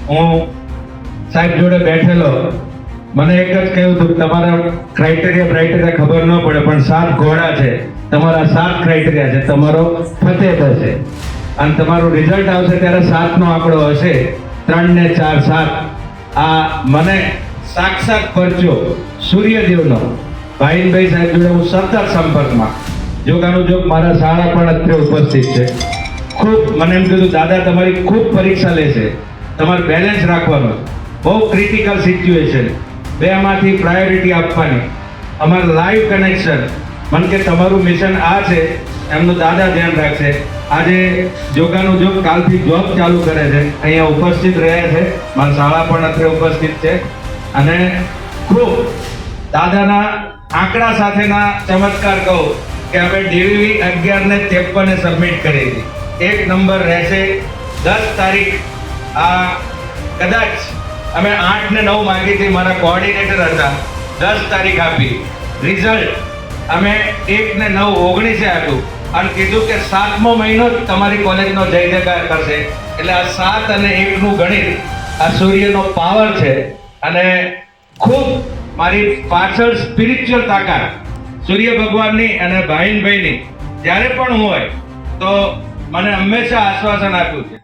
હું સાહેબ જોડે બેઠેલો, મને એક જ કહ્યું હતું કે તમારા ક્રાઇટેરિયા ખબર ન પડે, પણ 7 ઘોડા છે, તમારા 7 ક્રાઇટેરિયા છે, તમારો ફતેહ થશે અને તમારું રિઝલ્ટ આવશે ત્યારે 7 નો આંકડો હશે, 3 ને 4 7. આ મને સાક્ષાત પરચો સૂર્યદેવનો ભાઈનભાઈ સાહેબ જોડે હું સતત સંપર્કમાં. જોગાનું જોગ મારા શાળા પણ અત્યારે ઉપસ્થિત છે. ખૂબ મને એમ કીધું, દાદા તમારી ખૂબ પરીક્ષા લેશે, તમારે બેલેન્સ રાખવાનું, બહુ ક્રિટિકલ સિચ્યુએશન, બેમાંથી પ્રાયોરિટી આપવાની, અમારું લાઈવ કનેક્શન. મને કે તમારું મિશન આ છે, એમનું દાદા ધ્યાન રાખશે. આજે જોગાનું જોગ કાલથી જોબ ચાલુ કરે છે, અહીંયા ઉપસ્થિત રહ્યા છે, મારી શાળા પણ અત્યારે ઉપસ્થિત છે. અને ખૂબ દાદાના આંકડા સાથેના ચમત્કાર કહું કે અમે DVV 11 ને 53 સબમિટ કરી હતી. 1 નંબર રહેશે 10 તારીખ. આ કદાચ અમે 8 ને 9 માંગી હતી, મારા કોઓર્ડિનેટર હતા, 10 તારીખ આપી. રિઝલ્ટ અમે 1 ને 9 19 આપ્યું અને કીધું કે 7મો મહિનો જ તમારી કોલેજનો જય જયકાર કરશે. એટલે આ 7 અને 1 નું ગણિત આ સૂર્યનો પાવર છે. અને ખૂબ મારી પાછળ સ્પિરિચ્યુઅલ તાકાત સૂર્ય ભગવાનની અને ભાઈનભાઈની જ્યારે પણ હોય તો મને હંમેશા આશ્વાસન આપ્યું છે